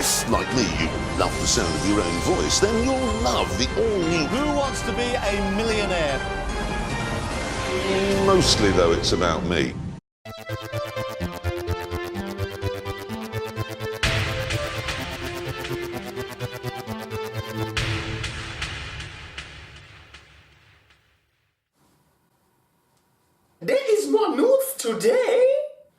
If, like me, you love the sound of your own voice, then you'll love the all-new... Who Wants to Be a Millionaire? Mostly, though, it's about me. There is more news today!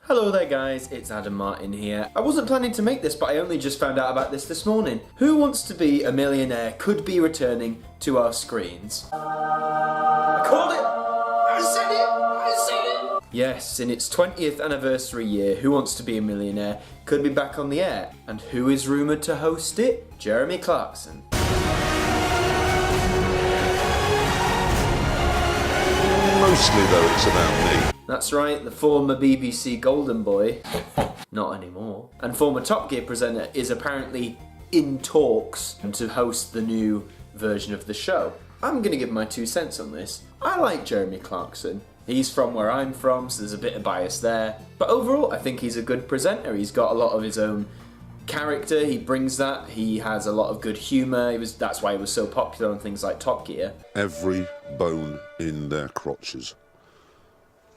Hello there guys, it's Adam Martyn here. I wasn't planning to make this, but I only just found out about this morning. Who Wants to Be a Millionaire could be returning to our screens. I called it! I said it! I said it! Yes, in its 20th anniversary year, Who Wants to Be a Millionaire could be back on the air. And who is rumoured to host it? Jeremy Clarkson. Mostly, though, it's about me. That's right, the former BBC Golden Boy, not anymore, and former Top Gear presenter is apparently in talks to host the new version of the show. I'm going to give my 2 cents on this. I like Jeremy Clarkson. He's from where I'm from, so there's a bit of bias there. But overall, I think he's a good presenter. He's got a lot of his own character, he brings that, he has a lot of good humour, that's why he was so popular on things like Top Gear. Every bone in their crotches.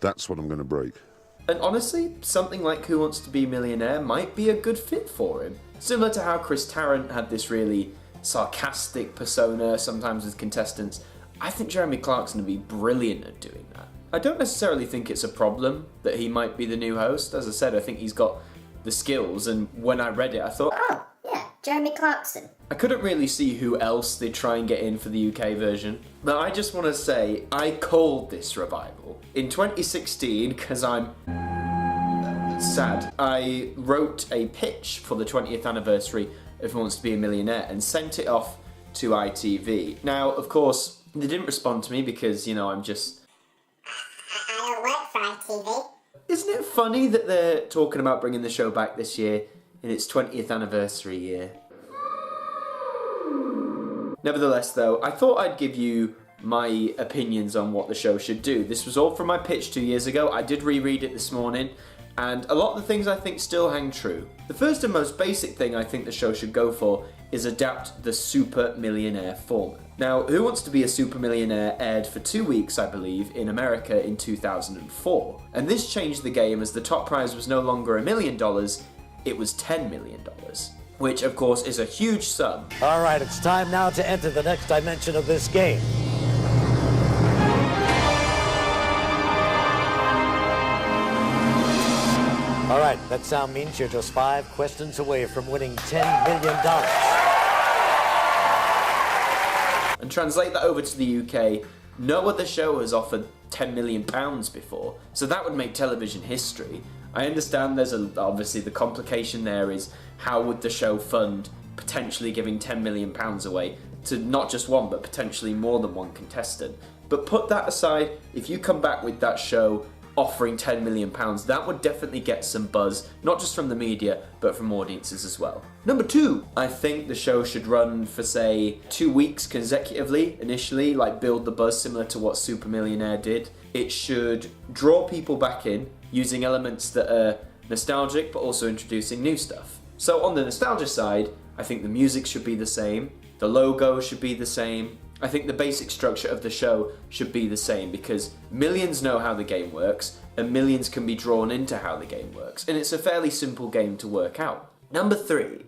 That's what I'm going to break. And honestly, something like Who Wants to Be a Millionaire might be a good fit for him. Similar to how Chris Tarrant had this really sarcastic persona, sometimes with contestants, I think Jeremy Clarkson would be brilliant at doing that. I don't necessarily think it's a problem that he might be the new host. As I said, I think he's got the skills, and when I read it, I thought, oh, yeah, Jeremy Clarkson. I couldn't really see who else they'd try and get in for the UK version. But I just want to say, I called this revival. In 2016, because I'm sad, I wrote a pitch for the 20th anniversary of Who Wants to Be a Millionaire and sent it off to ITV. Now, of course, they didn't respond to me because, you know, I'm just... I don't work for ITV. Isn't it funny that they're talking about bringing the show back this year in its 20th anniversary year? Nevertheless though, I thought I'd give you my opinions on what the show should do. This was all from my pitch 2 years ago. I did reread it this morning, and a lot of the things I think still hang true. The first and most basic thing I think the show should go for is adapt the Super Millionaire format. Now, Who Wants to Be a Super Millionaire aired for 2 weeks, I believe, in America in 2004. And this changed the game as the top prize was no longer $1 million, it was $10 million. Which, of course, is a huge sum. All right, it's time now to enter the next dimension of this game. All right, that sound means you're just 5 questions away from winning $10 million. And translate that over to the UK, no other show has offered £10 million before, so that would make television history. I understand there's obviously the complication there is how would the show fund potentially giving £10 million away to not just one but potentially more than one contestant. But put that aside, if you come back with that show offering £10 million, that would definitely get some buzz, not just from the media, but from audiences as well. Number 2, I think the show should run for, say, 2 weeks consecutively, initially, like build the buzz similar to what Super Millionaire did. It should draw people back in, using elements that are nostalgic, but also introducing new stuff. So on the nostalgia side, I think the music should be the same, the logo should be the same, I think the basic structure of the show should be the same because millions know how the game works and millions can be drawn into how the game works, and it's a fairly simple game to work out. Number 3,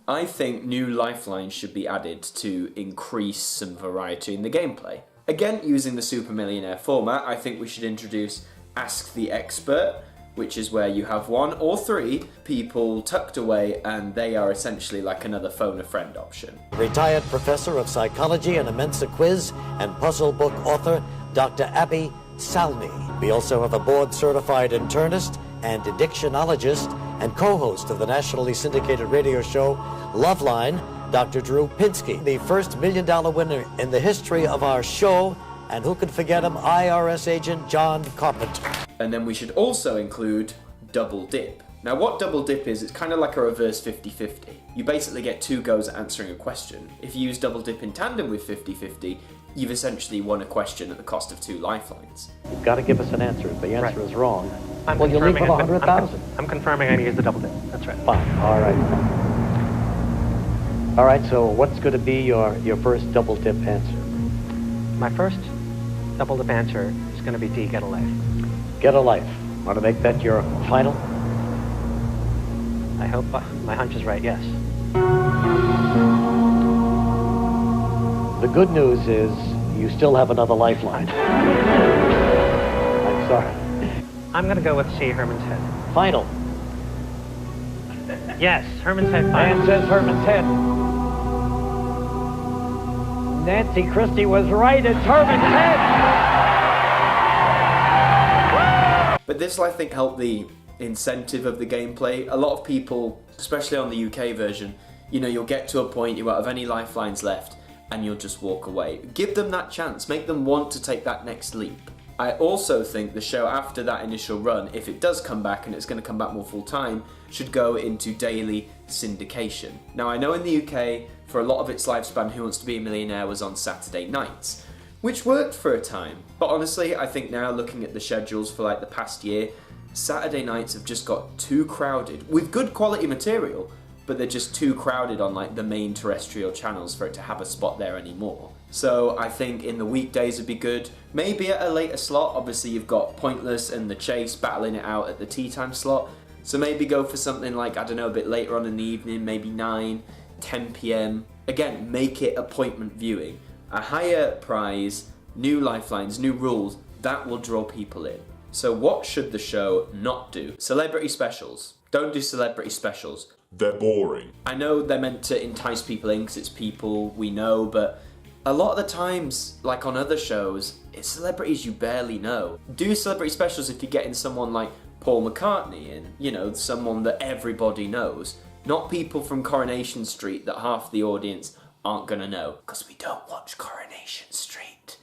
I think new lifelines should be added to increase some variety in the gameplay. Again, using the Super Millionaire format, I think we should introduce Ask the Expert, which is where you have 1 or 3 people tucked away and they are essentially like another phone a friend option. Retired professor of psychology and a Mensa quiz and puzzle book author, Dr. Abby Salmi. We also have a board-certified internist and addictionologist and co-host of the nationally syndicated radio show Loveline, Dr. Drew Pinsky, the first $1 million winner in the history of our show, and who could forget him, IRS agent John Carpenter. And then we should also include Double Dip. Now what Double Dip is, it's kind of like a reverse 50-50. You basically get 2 goes at answering a question. If you use Double Dip in tandem with 50-50, you've essentially won a question at the cost of 2 lifelines. You've got to give us an answer. If the answer is wrong, Will you leave with 100,000? I'm confirming I use the double dip. That's right. Fine. All right. All right. So, what's going to be your first double dip answer? My first double dip answer is going to be D, get a life. Get a life. Want to make that your final? I hope my hunch is right, yes. The good news is you still have another lifeline. I'm sorry. I'm going to go with C, Herman's Head. Final. Yes, Herman's Head final. Man says Herman's Head. Nancy Christie was right. It's Herman's Head. But this, I think, helped the incentive of the gameplay. A lot of people, especially on the UK version, you know, you'll get to a point you won't have any lifelines left and you'll just walk away. Give them that chance, make them want to take that next leap. I also think the show, after that initial run, if it does come back, and it's going to come back more full time, should go into daily syndication. Now, I know in the UK, for a lot of its lifespan, Who Wants to Be a Millionaire was on Saturday nights, which worked for a time. But honestly, I think now, looking at the schedules for like the past year, Saturday nights have just got too crowded, with good quality material, but they're just too crowded on like the main terrestrial channels for it to have a spot there anymore. So I think in the weekdays would be good. Maybe at a later slot. Obviously you've got Pointless and The Chase battling it out at the tea time slot. So maybe go for something like, I don't know, a bit later on in the evening, maybe 9, 10 PM. Again, make it appointment viewing. A higher prize, new lifelines, new rules, that will draw people in. So what should the show not do? Celebrity specials. Don't do celebrity specials. They're boring. I know they're meant to entice people in because it's people we know, but a lot of the times, like on other shows, it's celebrities you barely know. Do celebrity specials if you're getting someone like Paul McCartney in, you know, someone that everybody knows. Not people from Coronation Street that half the audience aren't gonna know, because we don't watch Coronation Street.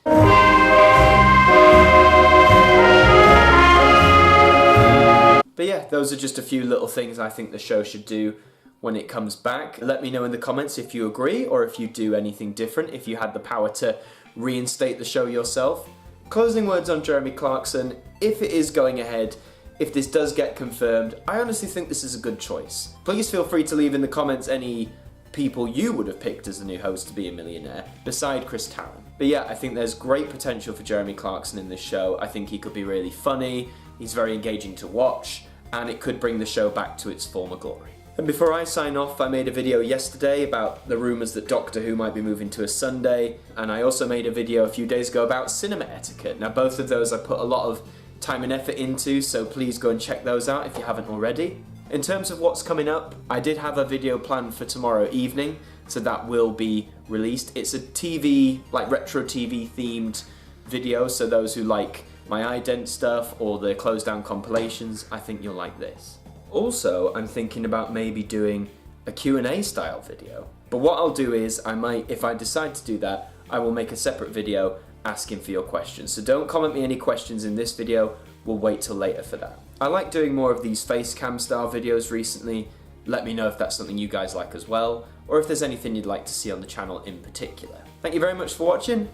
But yeah, those are just a few little things I think the show should do when it comes back. Let me know in the comments if you agree or if you do anything different, if you had the power to reinstate the show yourself. Closing words on Jeremy Clarkson. If it is going ahead, if this does get confirmed, I honestly think this is a good choice. Please feel free to leave in the comments any people you would have picked as the new host to Be a Millionaire, beside Chris Tarrant. But yeah, I think there's great potential for Jeremy Clarkson in this show. I think he could be really funny, he's very engaging to watch, and it could bring the show back to its former glory. And before I sign off, I made a video yesterday about the rumours that Doctor Who might be moving to a Sunday, and I also made a video a few days ago about cinema etiquette. Now both of those I put a lot of time and effort into, so please go and check those out if you haven't already. In terms of what's coming up, I did have a video planned for tomorrow evening, so that will be released. It's a TV, like retro TV themed video, so those who like my ident stuff or the closed down compilations, I think you'll like this. Also, I'm thinking about maybe doing a Q&A style video. But what I'll do is, I might, if I decide to do that, I will make a separate video asking for your questions. So don't comment me any questions in this video, we'll wait till later for that. I like doing more of these face cam style videos recently. Let me know if that's something you guys like as well, or if there's anything you'd like to see on the channel in particular. Thank you very much for watching,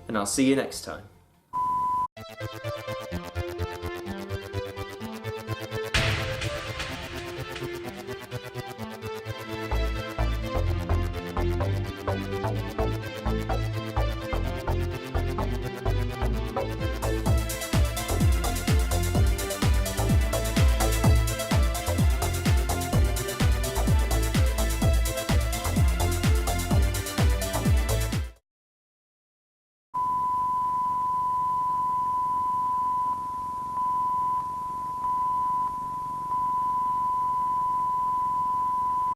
and I'll see you next time.